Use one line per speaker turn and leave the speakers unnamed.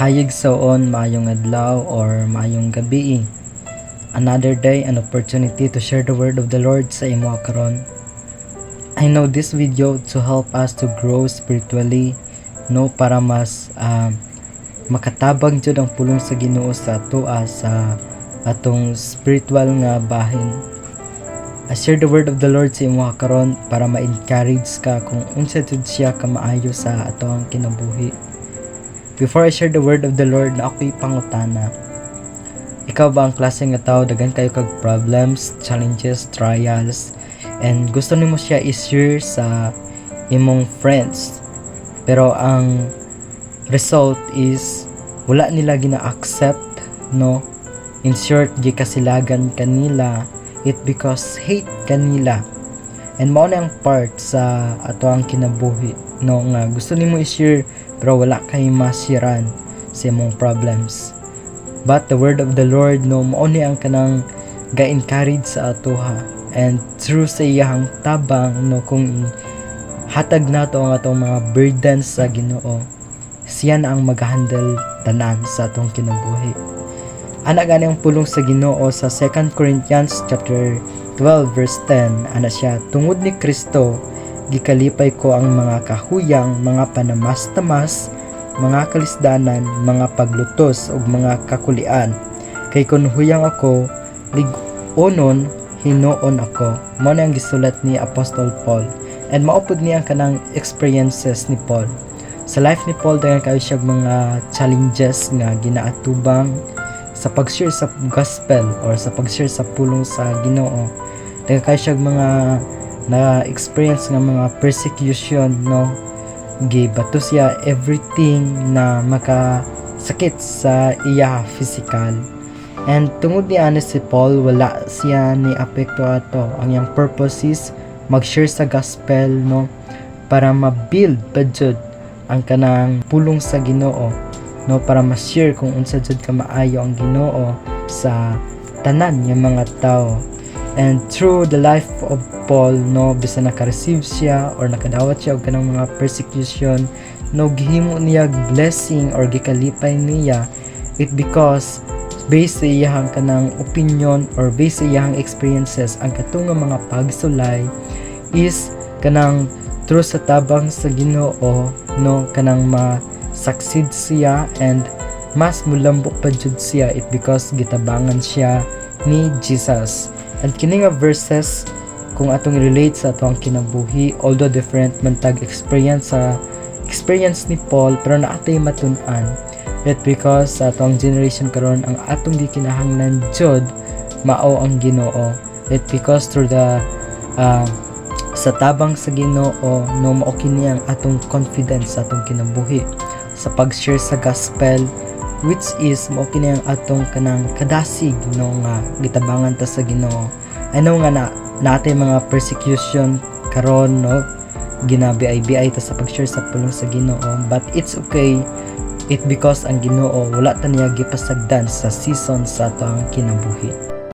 Hayig saon, maayong adlaw or maayong gabi. Another day, an opportunity to share the word of the Lord sa imo karon. I know this video to help us to grow spiritually, no, para mas makatabang jud ang pulong sa Ginoo sa atoa sa atong spiritual nga bahin. I share the word of the Lord sa imo karon para ma-encourage ka kung unsa jud siya ka maayo sa atong kinabuhi. Before I share the word of the Lord, na ako'y pangutana. Ikaw ba ang klase nga tao daghan kayo kag problems, challenges, trials, and gusto nimo siya i-share sa imong friends, pero ang result is wala nila gina-accept, no? In short, gikasilagan kanila, it because hate kanila. And mao na ang part sa ato ang kinabuhi, no, nga gusto nimo i-share pero wala kay masiran sa imong problems. But the word of the Lord, no, mao ni ang kanang ga-encourage sa atoha, and through sa iyang tabang, no, kung hatag nato ang atong mga burdens sa Ginoo, siya na ang mag-handle tanan sa atong kinabuhi. Ana gani ang pulong sa Ginoo sa 2 Corinthians chapter 12 verse 10. Ana siya, tungod ni Kristo gikalipay ko ang mga kahuyang, mga panamas-tamas, mga kalisdanan, mga paglutos ug mga kakulian. Kay kun huyang ako, lig-onon hinuon ako. Mao na ang gisulat ni Apostle Paul. And maupod niya ang kanang experiences ni Paul. Sa life ni Paul, daghan kayo siya mga challenges nga ginaatubang sa pag-share sa gospel or sa pag-share sa pulong sa Ginoo. Daghan kayo siya mga na-experience nga mga persecution, no? Gibato siya everything na makasakit sa iya physical. And tungod ni ano si Paul, wala siya ni apekto ato. Ang yang purpose is mag-share sa gospel, no, para ma-build pa jud ang kanang pulong sa Ginoo, no, para ma-share kung unsa jud ka maayo ang Ginoo sa tanan nga mga tao. And through the life of Paul, no, bisan naka-receive siya or nakadawat siya og kanang mga persecution, no, gihimo niya blessing or gikalipay niya, it because based sa iyang kanang opinion or based sa iyang experiences, ang katong mga pagsulay is kanang through sa tabang sa Ginoo, no, kanang ma-succeed siya and mas mulambok pa jud siya, it because gitabangan siya ni Jesus. And kini nga verses, kung atong relate sa atong kinabuhi, although different man tag experience ni Paul, pero naatay matun-an. It because sa atong generation karon, ang atong gikinahanglan jud mao ang Ginoo. It because through the sa tabang sa Ginoo, no, mao kini ang atong confidence sa atong kinabuhi sa pag-share sa gospel, which is mao kini ang atong kanang kadasig, no, nga gitabangan ta sa Ginoo. I know nga natay mga persecution karon, no, ginabiay-biay ta sa pag-share sa pulong sa Ginoo, but it's okay, it because ang Ginoo wala ta niya gipasagdan sa season sa atong kinabuhi.